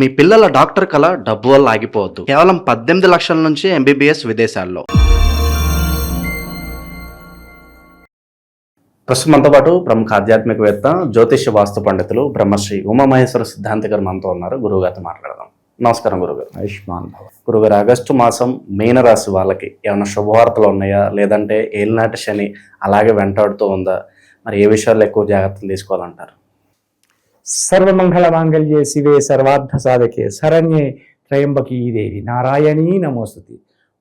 మీ పిల్లల డాక్టర్ కళ డబ్బు వల్ల ఆగిపోవద్దు. కేవలం 18 లక్షల నుంచి ఎంబీబీఎస్ విదేశాల్లో. ప్రస్తుతం మనతో పాటు ప్రముఖ ఆధ్యాత్మికవేత్త, జ్యోతిష్య వాస్తు పండితులు బ్రహ్మశ్రీ ఉమామహేశ్వర సిద్ధాంతి గారు మనతో ఉన్నారు. గురువుగారితో మాట్లాడదాం. నమస్కారం గురుగారు. ఆయుష్మాన్ భవ. గురుగారు, ఆగస్టు మాసం మీనరాశి వాళ్ళకి ఏమైనా శుభవార్తలు ఉన్నాయా, లేదంటే ఏలినాటి శని అలాగే వెంటాడుతూ ఉందా? మరి ఏ విషయాల్లో ఎక్కువ జాగ్రత్తలు తీసుకోవాలంటారు? సర్వమంగళ మాంగళ్యే శివే సర్వార్థ సాధకే శరణ్యే త్రయంబకీ దేవి నారాయణీ నమోస్తుతే.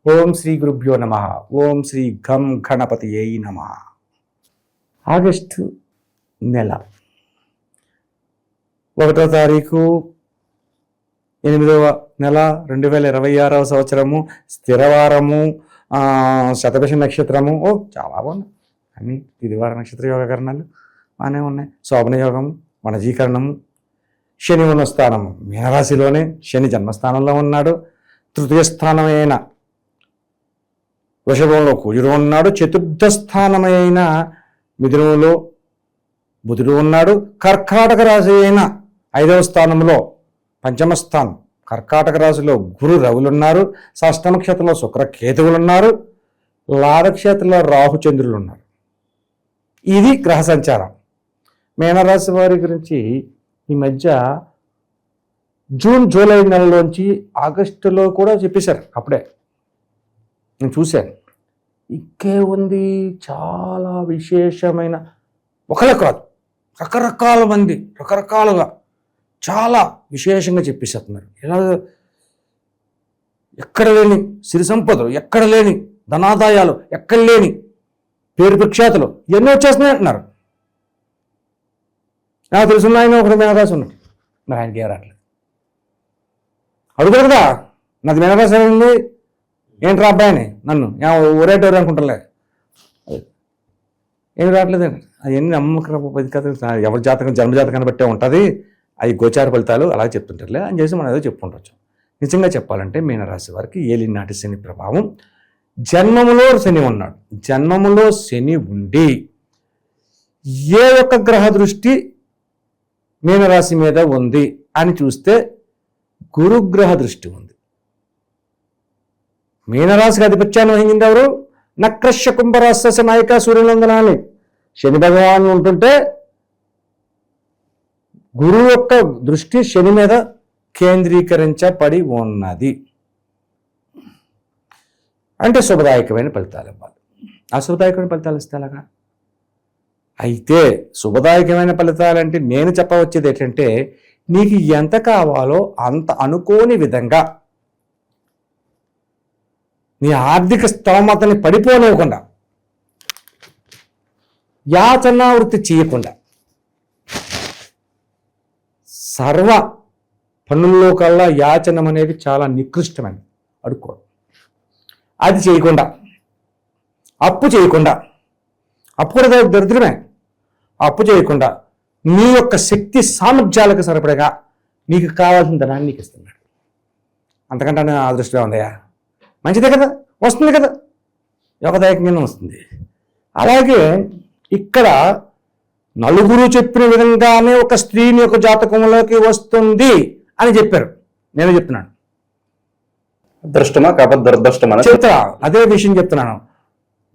ఓం శ్రీ గురుభ్యో నమః. ఓం శ్రీ ఘం గణపతియై నమః. ఆగస్టు నెల 1వ తారీఖు 8వ నెల 2026వ సంవత్సరము, స్థిరవారము, శతభిష నక్షత్రము. చాలా బాగున్నాయి అన్ని. తిదివార నక్షత్ర యోగకరణాలు బాగానే ఉన్నాయి. శోభన యోగము, వనజీకరణము, శని ఉన్న స్థానము మీనరాశిలోనే. శని జన్మస్థానంలో ఉన్నాడు. తృతీయ స్థానమైన వృషభంలో కుజుడు ఉన్నాడు. చతుర్థ స్థానమైన మిథునంలో బుధుడు ఉన్నాడు. కర్కాటక రాశి అయిన 5వ స్థానంలో పంచమ స్థానం కర్కాటక రాశిలో గురు రవులు ఉన్నారు. షష్ఠమ క్షేత్రంలో శుక్రకేతువులు ఉన్నారు. లాభక్షేత్రంలో రాహుచంద్రులు ఉన్నారు. ఇది గ్రహ సంచారం. మీనరాశి వారి గురించి ఈ మధ్య జూన్ జూలై నెలలోంచి ఆగస్టులో కూడా చెప్పేశారు. అప్పుడే నేను చూశాను. ఇంకే ఉంది, చాలా విశేషమైన, ఒకళ్ళే కాదు, రకరకాల మంది రకరకాలుగా చాలా విశేషంగా చెప్పేసేస్తున్నారు. ఇలా ఎక్కడ లేని సిరి సంపదలు, ఎక్కడ లేని ధనాదాయాలు, ఎక్కడ లేని పేరు ప్రఖ్యాతులు ఎన్నో వచ్చేస్తున్నాయి అంటున్నారు. నాకు తెలుసున్న ఆయన ఒకటి మీనరాశి ఉన్నాడు. మరి ఆయనకి ఏం రావట్లేదు. అడుగుతారు కదా, నాది మీనరాశి ఉంది ఏంట్రా అబ్బాయిని, నన్ను ఊరేటోరు అనుకుంటారులే, ఏమి రావట్లేదండి. అవన్నీ నమ్మకం కదా. ఎవరి జాతకం జన్మజాతకాన్ని బట్టే ఉంటుంది. అవి గోచార ఫలితాలు అలా చెప్తుంటారులే అని చేసి మనం ఏదో చెప్పుకుంటవచ్చు. నిజంగా చెప్పాలంటే మీనరాశి వారికి ఏలినాటి శని ప్రభావం. జన్మములో శని ఉన్నాడు. జన్మములో శని ఉండి ఏ ఒక్క గ్రహ దృష్టి మీనరాశి మీద ఉంది అని చూస్తే గురుగ్రహ దృష్టి ఉంది. మీనరాశికి ఆధిపత్యాన్ని వహించింది ఎవరు? నక్రశ్య కుంభరాశ నాయక సూర్యనందనాన్ని శని భగవాన్ ఉంటుంటే గురువు యొక్క దృష్టి శని మీద కేంద్రీకరించబడి ఉన్నది. అంటే శుభదాయకమైన ఫలితాలు ఇవ్వాలి. అశుభదాయకమైన ఫలితాలు ఇస్తే అలాగా. అయితే శుభదాయకమైన ఫలితాలంటే నేను చెప్పవచ్చేది ఏంటంటే, నీకు ఎంత కావాలో అంత అనుకోని విధంగా నీ ఆర్థిక స్తోమతని పడిపోనివ్వకుండా, యాచనావృత్తి చేయకుండా, సర్వ పనుల్లో కల్లా యాచనం అనేది చాలా నికృష్టమైనది. అడుక్కోవడం, అది చేయకుండా, అప్పు చేయకుండా, అప్పు కూడా దరిద్రమే. అప్పు చేయకుండా నీ యొక్క శక్తి సామర్థ్యాలకు సరిపడగా నీకు కావాల్సిన ధనాన్ని నీకు ఇస్తున్నాడు. అంతకంటే అదృష్టం ఉందయా? మంచిదే కదా, వస్తుంది కదా, యోగదాయకంగానే వస్తుంది. అలాగే ఇక్కడ నలుగురు చెప్పిన విధంగానే ఒక స్త్రీని యొక్క జాతకంలోకి వస్తుంది అని చెప్పారు. నేను చెప్తున్నాను, అదృష్టమా కాకపోతే దురదృష్టమా చెప్తా. అదే విషయం చెప్తున్నాను.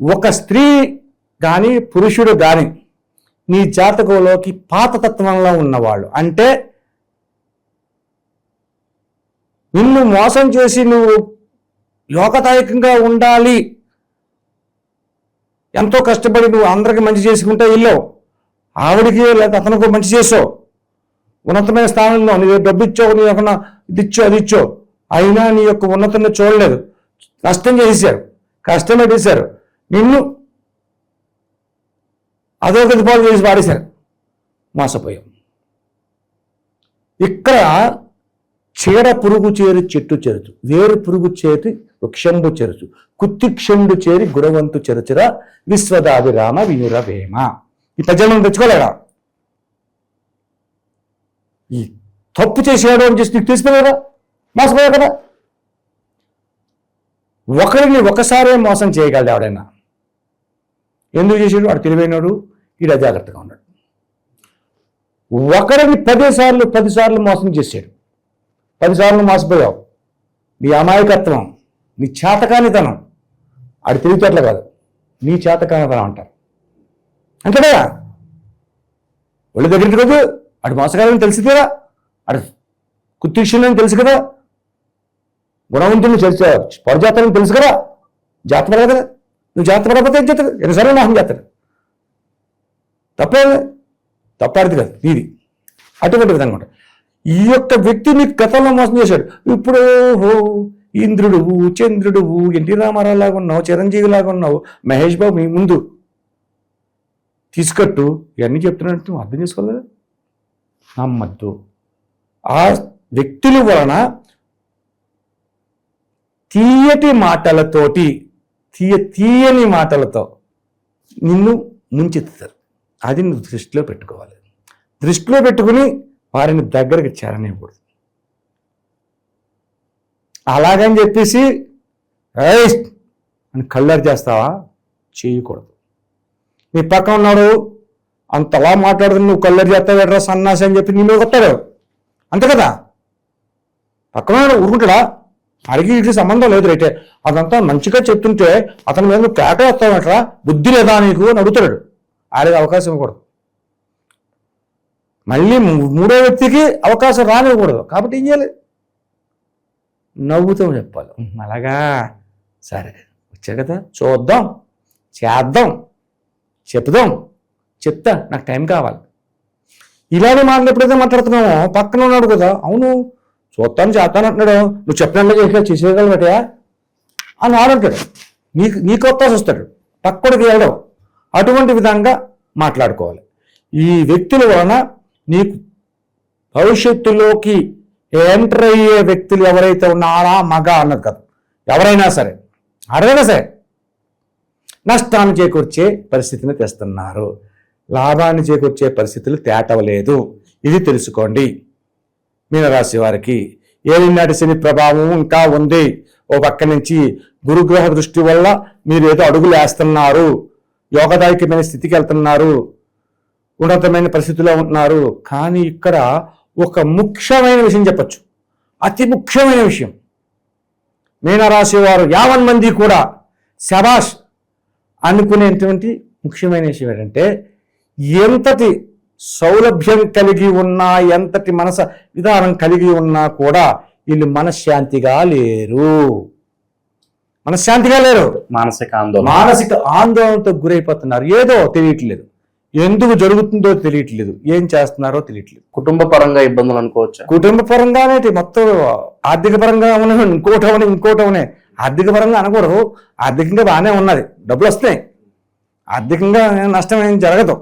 ఒక స్త్రీ కానీ పురుషుడు కానీ నీ జాతకంలోకి పాతతత్వంలో ఉన్నవాళ్ళు, అంటే నిన్ను మోసం చేసి నువ్వు యోగదాయకంగా ఉండాలి, ఎంతో కష్టపడి నువ్వు అందరికి మంచి చేసుకుంటే వెళ్ళావు, ఆవిడికి లేదా అతనికి మంచి చేసావు, ఉన్నతమైన స్థానంలో నీ డబ్బు ఇచ్చావు, నీ యొక్క ఇది ఇచ్చో అది ఇచ్చో, అయినా నీ యొక్క ఉన్నతంగా చూడలేదు, కష్టం చేశారు, కష్టం పెట్టేశారు, నిన్ను అదో గతిపాలు చేసి పాడేశారు, మోసపోయాం. ఇక్కడ చీడ పురుగు చేరి చెట్టు చెరుచు, వేరు పురుగు చేరి వృక్షంబు చెరుచు, కుత్తిక్షండు చేరి గురవంతు చెరుచుర విశ్వదాభిరామ వినురవేమ. ఈ పద్యాలను తెచ్చుకోలేదా? ఈ తప్పు చేసేవాడు అని చేసి నీకు తెలిసిపోయా కదా, మోసపోయా కదా. ఒకరిని ఒకసారే మోసం చేయగలడు ఎవడైనా. ఎందుకు చేసాడు? వాడు తెలివైనడు, ఈడ జాగ్రత్తగా ఉన్నాడు. ఒకరిని 10 సార్లు మోసం చేశాడు. 10 సార్లు మోసపోయావు. నీ అమాయకత్వం, నీ చేతకానితనం, ఆడి తెలివితేటలు కాదు, నీ చేతకానితనం అంటారు. అంతేగా ఒళ్ళు దగ్గరికి రోజు ఆడు మోసగాలని తెలిసి కదా, ఆడు కుత్తిక్షణని తెలుసు కదా, గుణవంతుని పొరజాతని తెలుసు కదా, జాత పడదు కదా. నువ్వు జాత పడకపోతే ఏం చేస్తాడు? ఎన్నిసార్లు నాశనం చేస్తాడు. తప్పాడిది కాదు నీది. అటువంటి విధంగా ఉంటుంది. ఈ యొక్క వ్యక్తి నీకు గతంలో మోసం చేశాడు. ఇప్పుడు ఇంద్రుడువు, చంద్రుడువు, ఎన్టీ రామారావు లాగా ఉన్నావు, చిరంజీవి లాగా ఉన్నావు, మహేష్ బాబు మీ ముందు తీసుకట్టు, ఇవన్నీ చెప్తున్నట్టు అర్థం చేసుకోవాలి కదా. నమ్మద్దు. ఆ వ్యక్తుల వలన తీయటి మాటలతోటి, తీయని మాటలతో నిన్ను ముంచెత్తుతారు. అది నువ్వు దృష్టిలో పెట్టుకోవాలి. దృష్టిలో పెట్టుకుని వారిని దగ్గరికి చేరనివ్వకూడదు. అలాగని చెప్పేసి అని కళ్ళారు చేస్తావా? చేయకూడదు. నీ పక్కన ఉన్నాడు అంతలా మాట్లాడుతున్న నువ్వు కళ్ళారు చేస్తావు ఎట్రా సన్నాసి అని చెప్పి నీ మీద కొట్టాడు, అంతే కదా. పక్కన ఊరుకుంటాడా? అడిగి ఇటు సంబంధం లేదు రైతే. అదంతా మంచిగా చెప్తుంటే అతని మీద నువ్వు కేట వేస్తావట్రా, బుద్ధి లేదా నీకు అని అడుగుతాడు. ఆడికి అవకాశం ఇవ్వకూడదు. మళ్ళీ మూడో వ్యక్తికి అవకాశం రానివ్వకూడదు. కాబట్టి ఏం చేయాలి? నవ్వుతాం చెప్పాలి. అలాగా, సరే వచ్చా కదా, చూద్దాం, చేద్దాం, చెప్తా, నాకు టైం కావాలి. ఇలాగే మాటలు ఎప్పుడైతే మాట్లాడుతున్నామో పక్కన ఉన్నాడు కదా, అవును చూస్తాను చేస్తాను అంటున్నాడు, నువ్వు చెప్పినట్లుగా చేసేయగలబట్టా అని ఆడంటాడు. నీకు వస్తాసి వస్తాడు, పక్కడికి వెళ్ళడం. అటువంటి విధంగా మాట్లాడుకోవాలి. ఈ వ్యక్తుల వలన నీకు భవిష్యత్తులోకి ఎంటర్ అయ్యే వ్యక్తులు ఎవరైతే ఉన్నారా, మగ అన్నది కాదు, ఎవరైనా సరే, ఆడైనా సరే నష్టాన్ని చేకూర్చే పరిస్థితిని తెస్తున్నారు. లాభాన్ని చేకూర్చే పరిస్థితులు తేటవలేదు. ఇది తెలుసుకోండి. మీనరాశి వారికి ఏలినాటి శని ప్రభావం ఇంకా ఉంది. ఓ పక్క నుంచి గురుగ్రహ దృష్టి వల్ల మీరు ఏదో అడుగులు వేస్తున్నారు, యోగదాయకమైన స్థితికి వెళ్తున్నారు, ఉన్నతమైన పరిస్థితిలో ఉంటున్నారు. కానీ ఇక్కడ ఒక ముఖ్యమైన విషయం చెప్పచ్చు, అతి ముఖ్యమైన విషయం. మీనరాశి వారు 50 మంది కూడా శబాష్ అనుకునేటువంటి ముఖ్యమైన విషయం ఏంటంటే, ఎంతటి సౌలభ్యం కలిగి ఉన్నా, ఎంతటి మనస విధానం కలిగి ఉన్నా కూడా వీళ్ళు మనశ్శాంతిగా లేరు. మానసిక ఆందోళనతో గురైపోతున్నారు. ఏదో తెలియట్లేదు, ఎందుకు జరుగుతుందో తెలియట్లేదు, ఏం చేస్తున్నారో తెలియట్లేదు. కుటుంబ పరంగా ఇబ్బందులు అనుకోవచ్చు. కుటుంబ పరంగానే మొత్తం ఆర్థిక పరంగా ఇంకోటవనే ఆర్థిక పరంగా అనకూడదు. ఆర్థికంగా బాగానే ఉన్నది, డబ్బులు వస్తున్నాయి, ఆర్థికంగా నష్టం ఏం జరగదు.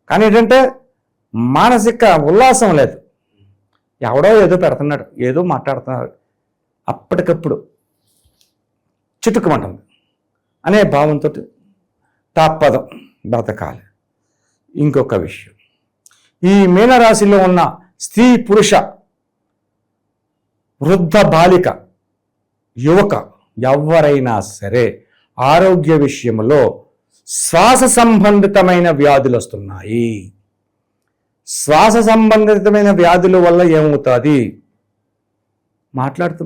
కానీ ఏంటంటే మానసిక ఉల్లాసం లేదు. ఎవడో ఏదో పెడుతున్నాడు, ఏదో మాట్లాడుతున్నాడు, అప్పటికప్పుడు చిటుకుమంటుంది అనే భావంతో తప్పదు, బ్రతకాలి. ఇంకొక విషయం, ఈ మీనరాశిలో ఉన్న స్త్రీ, పురుష, వృద్ధ, బాలిక, యువక ఎవరైనా సరే ఆరోగ్య విషయంలో శ్వాస సంబంధితమైన వ్యాధులు వస్తున్నాయి. శ్వాస సంబంధితమైన వ్యాధుల వల్ల ఏమవుతుంది? మాట్లాడుతూ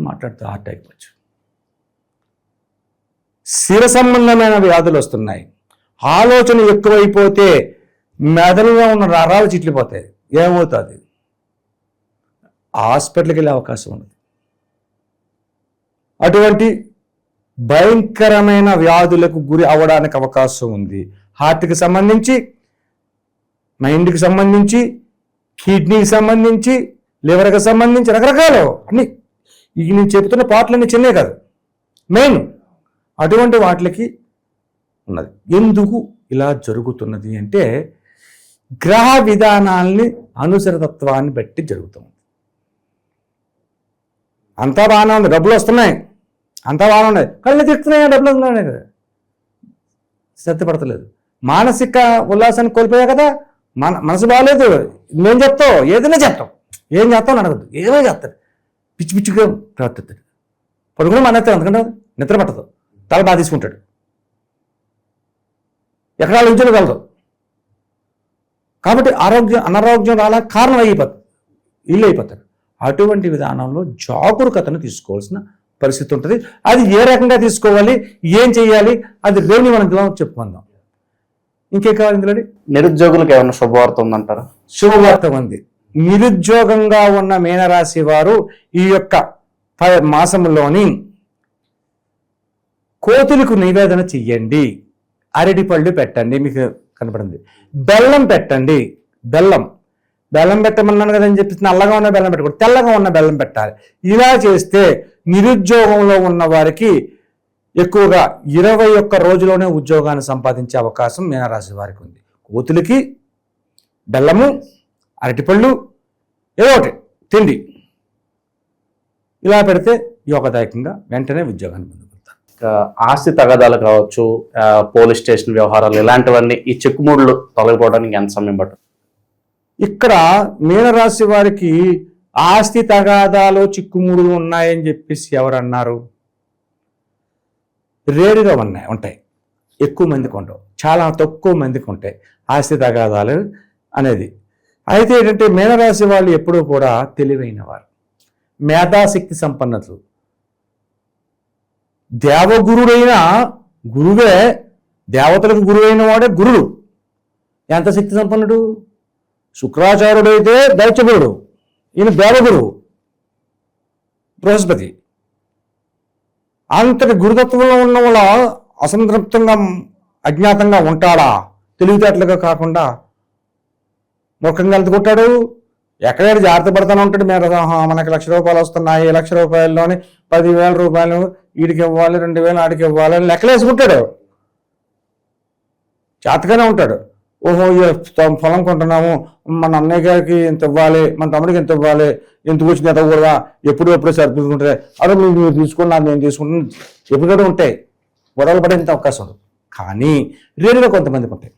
హార్ట్ అయిపోవచ్చు. శిర సంబంధమైన వ్యాధులు వస్తున్నాయి. ఆలోచన ఎక్కువైపోతే మెదడులో ఉన్న నరాలు చిట్లిపోతాయి. ఏమవుతుంది? హాస్పిటల్కి వెళ్ళే అవకాశం ఉంది. అటువంటి భయంకరమైన వ్యాధులకు గురి అవ్వడానికి అవకాశం ఉంది. హార్ట్కి సంబంధించి, మైండ్కి సంబంధించి, కిడ్నీకి సంబంధించి, లివర్కి సంబంధించి రకరకాలు అన్ని. ఈ నేను చెప్తున్న పాటలన్నీ చిన్నవి కాదు, మెయిన్ అటువంటి వాటికి ఉన్నది. ఎందుకు ఇలా జరుగుతున్నది అంటే గ్రహ విధానాల్ని, అనుసరతత్వాన్ని బట్టి జరుగుతుంది. అంతా బాగానే ఉంది, డబ్బులు వస్తున్నాయి, అంతా బాగానే ఉన్నాయి, కళ్ళు తిరుగుతున్నాయి, డబ్బులు వస్తున్నాయి కదా, శ్రద్ధ పడతలేదు. మానసిక ఉల్లాసాన్ని కోల్పోయా కదా, మనసు బాగాలేదు, నేను చెప్తావు, ఏదైనా చెప్తావు, ఏం చేస్తావు అడగద్దు, ఏదో చేస్తాడు, పిచ్చి పిచ్చిగా ప్రవర్తిస్తాడు. పడుకుని మానేస్తాడు, ఎందుకంటే నిద్ర పట్టదు, తల బాగా తీసుకుంటాడు, ఎక్కడ ఉంచగలదు. కాబట్టి అనారోగ్యం రాలా కారణం వీళ్ళు అయిపోతారు. అటువంటి విధానంలో జాగరూకతను తీసుకోవాల్సిన పరిస్థితి ఉంటుంది. అది ఏ రకంగా తీసుకోవాలి, ఏం చేయాలి, అది రేణి మనం చెప్పుకుందాం. ఇంకేం కావాలి ఇందులో? నిరుద్యోగులకు ఏమైనా శుభవార్త ఉందంటారా? శుభవార్త ఉంది. నిరుద్యోగంగా ఉన్న మీనరాశి వారు ఈ యొక్క మాసంలోని కోతులకు నివేదన చెయ్యండి, అరటి పళ్ళు పెట్టండి, మీకు కనపడింది, బెల్లం పెట్టండి. బెల్లం పెట్టమన్నాను కదని చెప్పి నల్లగా ఉన్న బెల్లం పెట్టకూడదు, తెల్లగా ఉన్న బెల్లం పెట్టాలి. ఇలా చేస్తే నిరుద్యోగంలో ఉన్న వారికి ఎక్కువగా 21 రోజులోనే ఉద్యోగాన్ని సంపాదించే అవకాశం మీనరాశి వారికి ఉంది. కోతులకి బెల్లము, అరటిపళ్ళు, ఏదో ఒకటి తిండి ఇలా పెడితే యోగదాయకంగా వెంటనే ఉద్యోగాన్ని పొందుతారు. ఆస్తి తగాదాలు కావచ్చు, పోలీస్ స్టేషన్ వ్యవహారాలు, ఇలాంటివన్నీ ఈ చిక్కుముడులు తొలగిపోవడానికి ఎంత సమయం పడుతుంది? ఇక్కడ మీనరాశి వారికి ఆస్తి తగాదాలు చిక్కుముడులు ఉన్నాయని చెప్పేసి ఎవరన్నారు? రేరుగా ఉంటాయి, ఎక్కువ మందికి ఉండవు, చాలా తక్కువ మందికి ఉంటాయి ఆస్తి తగాదాలు అనేది. అయితే ఏంటంటే మీనరాశి వాళ్ళు ఎప్పుడూ కూడా తెలివైన వారు, మేధాశక్తి సంపన్నతలు. దేవగురుడైన గురువే, దేవతలకు గురువైన వాడే గురుడు. ఎంత శక్తి సంపన్నుడు? శుక్రాచార్యుడైతే దైత్యగురుడు, ఈయన దేవగురువు బృహస్పతి. అంతటి గురుతత్వంలో ఉన్న వాళ్ళ అసంతృప్తంగా అజ్ఞాతంగా ఉంటాడా? తెలివితేటలుగా కాకుండా ముఖంగా ఎంత కొట్టాడు, ఎక్కడైనా జాగ్రత్త పడతానే ఉంటాడు. మనకి ₹1,00,000 వస్తున్నాయి, ₹1,00,000లోని 10,000 రూపాయలు వీడికి ఇవ్వాలి, 2,000 ఆడికి ఇవ్వాలి అని లెక్కలేసుకుంటాడు. చేతగానే ఉంటాడు. ఓహో పొలం కొంటున్నాము, మన అన్నయ్య గారికి ఇంత ఇవ్వాలి, మన తమ్ముడికి ఎంత ఇవ్వాలి, ఎందుకు వచ్చింది ఎంత కూడా ఎప్పుడూ సరిపోతుంటాయి. అదే మీరు తీసుకున్నాను, నేను తీసుకుంటాను, ఎప్పుడు ఉంటాయి. గొడవలు పడేంత అవకాశం ఉండదు. కానీ రేరుగా కొంతమందికి ఉంటాయి.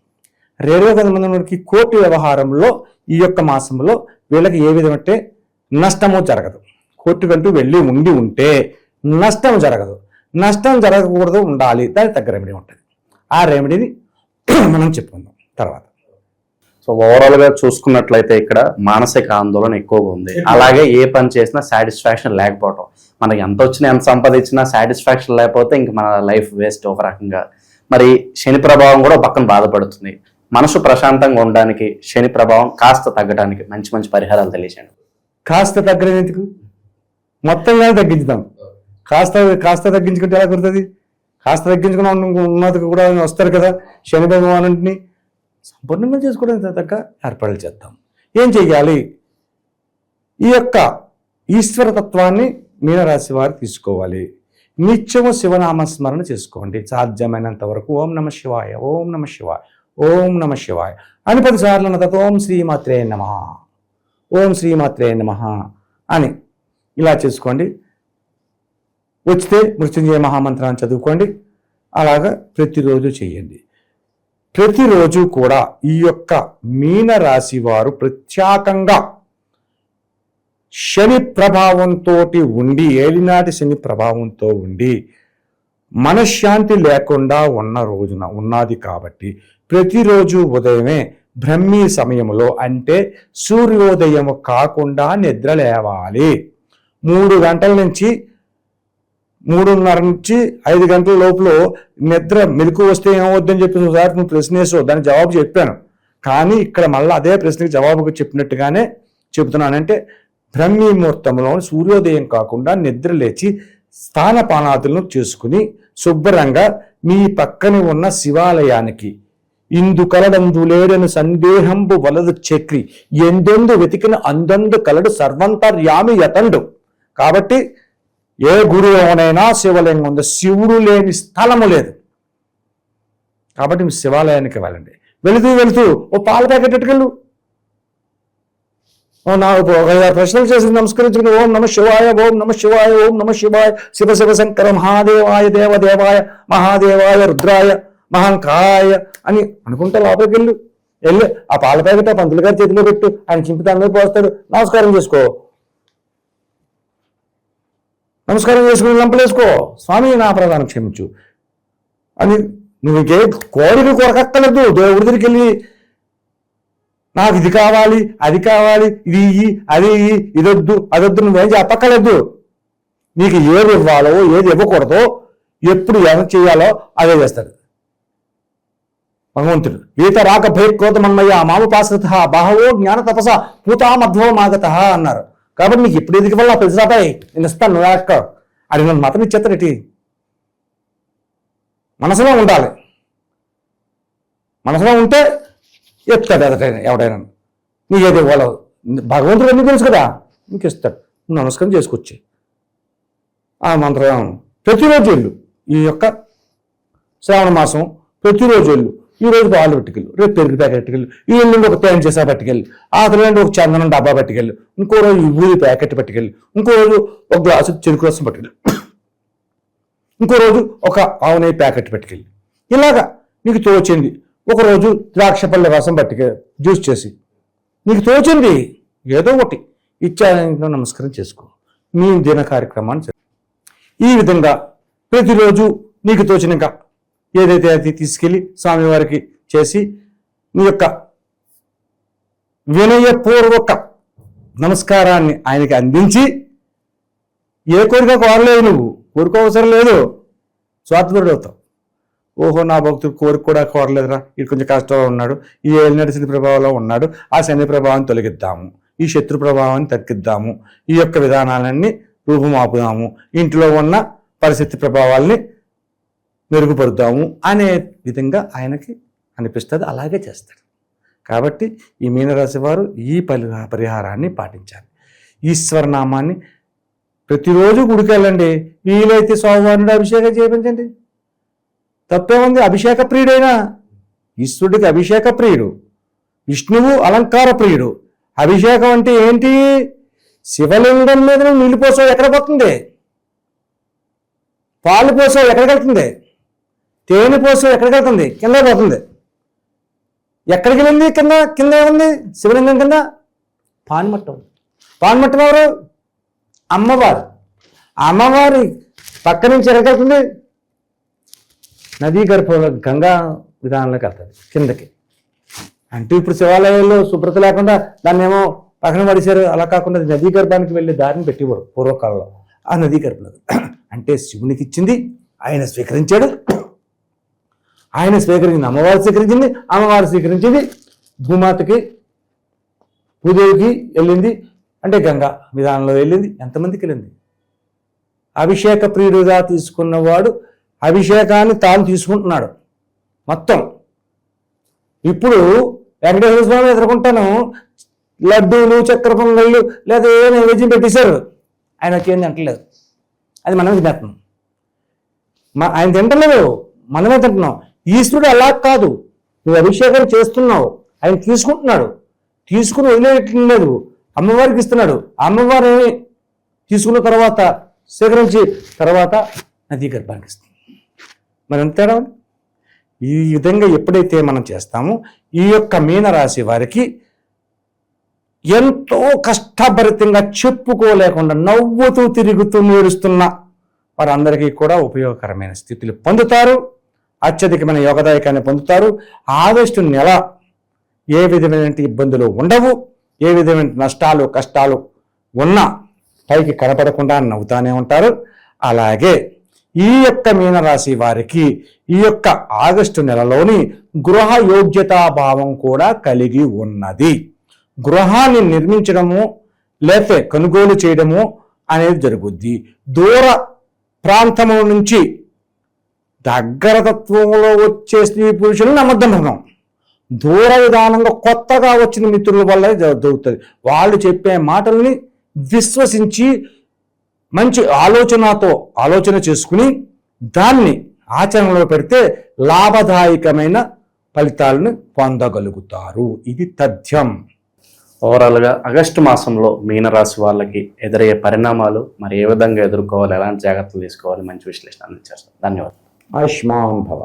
రేరుగా కొంతమందికి కోర్టు వ్యవహారంలో ఈ యొక్క మాసంలో వీళ్ళకి ఏ విధమంటే నష్టము జరగదు. కోర్టుకంటూ వెళ్ళి ఉంటే నష్టం జరగదు. నష్టం జరగకూడదు, ఉండాలి, దానికి తగ్గ రెమెడీ ఉంటుంది. ఆ రెమెడీని మనం చెప్పుకుందాం తర్వాత. సో ఓవరాల్ గా చూసుకున్నట్లయితే ఇక్కడ మానసిక ఆందోళన ఎక్కువగా ఉంది. అలాగే ఏ పని చేసినా సాటిస్ఫాక్షన్ లేకపోవటం, మనకి ఎంత వచ్చినా ఎంత సంపాదించినా సాటిస్ఫాక్షన్ లేకపోతే ఇంక మన లైఫ్ వేస్ట్ ఒక రకంగా. మరి శని ప్రభావం కూడా పక్కన బాధపడుతుంది. మనసు ప్రశాంతంగా ఉండడానికి, శని ప్రభావం కాస్త తగ్గడానికి మంచి మంచి పరిహారాలు తెలియజేయండి. కాస్త తగ్గడానికి మొత్తంగా తగ్గించుదాం. కాస్త తగ్గించుకుంటే ఎలా కుదురుతుంది? కాస్త తగ్గించుకున్న ఉన్నతికి కూడా వస్తారు కదా శని భగవానుడిని. సంపూర్ణంగా చేసుకోవడానికి తగ్గ ఏర్పాట్లు చేద్దాం. ఏం చెయ్యాలి? ఈ యొక్క ఈశ్వరతత్వాన్ని మీనరాశి వారు తీసుకోవాలి. నిత్యము శివనామస్మరణ చేసుకోండి. సాధ్యమైనంత వరకు ఓం నమ శివాయ, ఓం నమ శివాయ, ఓం నమ శివాయ అని 10 సార్లు అన్న తర్వాత ఓం శ్రీమాత్రే నమః, ఓం శ్రీమాత్రే నమః అని ఇలా చేసుకోండి. వచ్చితే మృత్యుంజయ మహామంత్రాన్ని చదువుకోండి. అలాగా ప్రతిరోజు చేయండి. ప్రతిరోజు కూడా ఈ యొక్క మీనరాశి వారు ప్రత్యేకంగా శని ప్రభావంతో ఉండి, ఏలినాటి శని ప్రభావంతో ఉండి మనశ్శాంతి లేకుండా ఉన్న రోజున ఉన్నది కాబట్టి ప్రతిరోజు ఉదయమే బ్రహ్మీ సమయంలో, అంటే సూర్యోదయం కాకుండా నిద్ర లేవాలి. 3 గంటల నుంచి 3:30 నుంచి 5 గంటల లోపల నిద్ర మెలకు వస్తే ఏమవుద్దని చెప్పి ఒకసారి నువ్వు ప్రశ్న వేసావు, దానికి జవాబు చెప్పాను. కానీ ఇక్కడ మళ్ళీ అదే ప్రశ్నకి జవాబుగా చెప్పినట్టుగానే చెబుతున్నానంటే బ్రహ్మీ ముహూర్తంలో సూర్యోదయం కాకుండా నిద్ర లేచి స్థానపానాదులను చేసుకుని శుభ్రంగా మీ పక్కన ఉన్న శివాలయానికి ఇందు కలడందు లేడను సందేహంబు వలదు చక్రి ఎందెందు వెతికిన అందందు కలడు సర్వంతర్యామి యతండు. కాబట్టి ఏ గుడిలోనైనా శివలింగం ఉంది, శివుడు లేని స్థలము లేదు. కాబట్టి మీ శివాలయానికి వెళ్ళండి. వెళుతూ ఓ పాల ప్యాకెట్ ఎట్టుకెళ్ళు. నాకు 5 ప్రశ్నలు చేసి నమస్కరించుకుని ఓం నమ శివాయ, ఓం నమ శివాయ, ఓం నమ శివాయ, శివ శివ శంకర మహాదేవాయ, దేవదేవాయ మహాదేవాయ, రుద్రాయ మహాంకాయ అని అనుకుంటా లోపలికి వెళ్ళి ఆ పాల ప్యాకెట్ ఆ పంతులు గారి చేతిలో పెట్టు, ఆయన చింపుతాను పోస్తాడు. నమస్కారం చేసుకో, నమస్కారం చేసుకుని లంపలేసుకో, స్వామి నా ప్రధానం క్షమించు అని. నువ్వు ఇంకే కోరిక కొరకక్కలేదు. దేవుడి దగ్గరికి వెళ్ళి నాకు ఇది కావాలి, అది కావాలి, ఇది ఇయ్యి, అది ఇయ్యి, ఇదొద్దు, అదొద్దు, నువ్వేం చెప్పక్కర్లేదు. నీకు ఏది ఇవ్వాలో, ఏది ఇవ్వకూడదో, ఎప్పుడు ఎలా చేయాలో అదే చేస్తాడు భగవంతుడు. ఈత రాక భయక్రోధమన్మయ్య మాముపాశ్రిత బాహవో జ్ఞాన తపస పూతామధ్వో మాగత అన్నారు. కాబట్టి నీకు ఎప్పుడు ఎదిగి వల్ల ప్రతిసాబాయి నేను ఇస్తాను, నువ్వు ఎక్క అడిగిన మతం ఇచ్చేస్తాడేటి. మనసులో ఉండాలి. మనసులో ఉంటే ఎత్తాడు ఎదటైనా ఎవడైనా. నీకేది ఇవ్వాలో భగవంతుడు ఎందుకు తెలుసు కదా, నీకు ఇస్తాడు. నువ్వు నమస్కారం చేసుకొచ్చి ఆ మంత్రం ప్రతిరోజు వెళ్ళు. ఈ యొక్క శ్రావణ మాసం ప్రతిరోజు వెళ్ళు. ఈ రోజు పాలు పట్టుకెళ్ళు, రేపు పెరుగు ప్యాకెట్ పట్టుకెళ్ళు, ఈ ఎల్లుండి ఒక తేనె చేసా పట్టుకెళ్ళు, ఆ తర్వాత ఒక చందనం డబ్బా పట్టుకెళ్ళు, ఇంకో రోజు ఊరి ప్యాకెట్ పట్టుకెళ్ళు, ఇంకో రోజు ఒక గ్లాసు చెరుకు రసం పట్టుకెళ్ళు, ఇంకో రోజు ఒక ఆవు నెయ్యి ప్యాకెట్ పట్టుకెళ్ళి, ఇలాగా నీకు తోచింది. ఒకరోజు ద్రాక్ష పళ్ళ రసం పట్టుకెళ్ళి జ్యూస్ చేసి నీకు తోచింది ఏదో ఒకటి ఇచ్చాను, నమస్కారం చేసుకో. నీ దిన కార్యక్రమాన్ని ఈ విధంగా ప్రతిరోజు నీకు తోచినాక ఏదైతే అది తీసుకెళ్ళి స్వామివారికి చేసి నీ యొక్క వినయపూర్వక నమస్కారాన్ని ఆయనకి అందించి, ఏ కోరిక కోరలేదు, నువ్వు కోరుకోవసరం లేదు, స్వార్థపరుడు అవుతావు. ఓహో నా భక్తుడు కోరిక కూడా కోరలేదురా, ఇది కొంచెం కష్టంలో ఉన్నాడు, ఈ ఏలినాటి శని ప్రభావంలో ఉన్నాడు, ఆ శని ప్రభావాన్ని తొలగిద్దాము, ఈ శత్రు ప్రభావాన్ని తగ్గిద్దాము, ఈ యొక్క విధానాలన్నీ రూపుమాపుదాము, ఇంట్లో ఉన్న పరిస్థితి ప్రభావాల్ని మెరుగుపరుద్దాము అనే విధంగా ఆయనకి అనిపిస్తుంది. అలాగే చేస్తాడు. కాబట్టి ఈ మీనరాశి వారు ఈ పరిహారాన్ని పాటించాలి. ఈశ్వరనామాన్ని ప్రతిరోజు గుడికి వెళ్ళండి. వీలైతే స్వామివారిని అభిషేకం చేయించండి, తప్పేముంది. అభిషేక ప్రియుడైనా ఈశ్వరుడికి అభిషేక ప్రియుడు, విష్ణువు అలంకార ప్రియుడు. అభిషేకం అంటే ఏంటి? శివలింగం మీద నీళ్ళు పోసావు ఎక్కడ పోతుంది? పాలు పోసావు ఎక్కడికి వెళ్తుంది? తేనె పోసావు ఎక్కడికి వెళ్తుంది? కింద పోతుంది. ఎక్కడికి వెళ్ళింది? కింద కింద ఏముంది? శివలింగం కింద పాన్మట్టం. పాన్మట్టం ఎవరు? అమ్మవారు. అమ్మవారి పక్క నుంచి ఎక్కడికి వెళ్తుంది? నదీ గర్భంలో గంగా విధానంలోకి వెళ్తుంది కిందకి. అంటే ఇప్పుడు శివాలయాల్లో శుభ్రత లేకుండా దాన్ని ఏమో పక్కన పడిశారు. అలా కాకుండా నదీ గర్భానికి వెళ్ళే దారిని పెట్టేవారు పూర్వకాలంలో. ఆ నదీ గర్భంలో అంటే శివునికి ఇచ్చింది, ఆయన స్వీకరించాడు. ఆయన స్వీకరించింది అమ్మవారు స్వీకరించింది, అమ్మవారు స్వీకరించింది భూమాతకి, భూదేవికి వెళ్ళింది. అంటే గంగా విధానంలో వెళ్ళింది. ఎంతమందికి వెళ్ళింది? అభిషేక ప్రియుడుగా తీసుకున్నవాడు అభిషేకాన్ని తాను తీసుకుంటున్నాడు మొత్తం. ఇప్పుడు వెంకటేశ్వర స్వామి ఎదుర్కొంటాను లడ్డూలు, చక్కెర పొంగళ్ళు లేదా ఏ నైవేద్యం పెట్టేశారు, ఆయన వచ్చేది అంటలేదు. అది మనమే తినేస్తున్నాం. ఆయన తింటలేదు, మనమే తింటున్నాం. ఈశ్వరుడు అలా కాదు. నువ్వు అభిషేకం చేస్తున్నావు, ఆయన తీసుకుంటున్నాడు. తీసుకుని వదిలేయట్లేదు, అమ్మవారికి ఇస్తున్నాడు. అమ్మవారు తీసుకున్న తర్వాత స్వీకరించి తర్వాత నదీ గర్భానికి ఇస్తుంది. మరి అంతేనా? ఈ విధంగా ఎప్పుడైతే మనం చేస్తామో ఈ యొక్క మీనరాశి వారికి ఎంతో కష్టభరితంగా చెప్పుకోలేకుండా నవ్వుతూ తిరుగుతూ నేరుస్తున్న వారందరికీ కూడా ఉపయోగకరమైన స్థితులు పొందుతారు. అత్యధికమైన యోగదాయకాన్ని పొందుతారు. ఆగస్టు నెల ఏ విధమైన ఇబ్బందులు ఉండవు. ఏ విధమైన నష్టాలు కష్టాలు ఉన్నా పైకి కనపడకుండా నవ్వుతానే ఉంటారు. అలాగే ఈ యొక్క మీనరాశి వారికి ఈ యొక్క ఆగస్టు నెలలోని గృహ యోగ్యతాభావం కూడా కలిగి ఉన్నది. గృహాన్ని నిర్మించడము లేకపోతే కొనుగోలు చేయడము అనేది జరుగుద్ది. దూర ప్రాంతము నుంచి దగ్గర తత్వంలో వచ్చే స్త్రీ పురుషులు నమ్మద్దం. దూర విధానంగా కొత్తగా వచ్చిన మిత్రుల వల్ల జరుగుతుంది. వాళ్ళు చెప్పే మాటల్ని విశ్వసించి మంచి ఆలోచన చేసుకుని దాన్ని ఆచరణలో పెడితే లాభదాయకమైన ఫలితాలను పొందగలుగుతారు. ఇది తథ్యం. ఓవరాల్గా ఆగస్టు మాసంలో మీనరాశి వాళ్ళకి ఎదురయ్యే పరిణామాలు మరి ఏ విధంగా ఎదుర్కోవాలి, ఎలాంటి జాగ్రత్తలు తీసుకోవాలి, మంచి విశ్లేషణ అందించారు. ధన్యవాదాలు. ఆయుష్మాన్ భవ.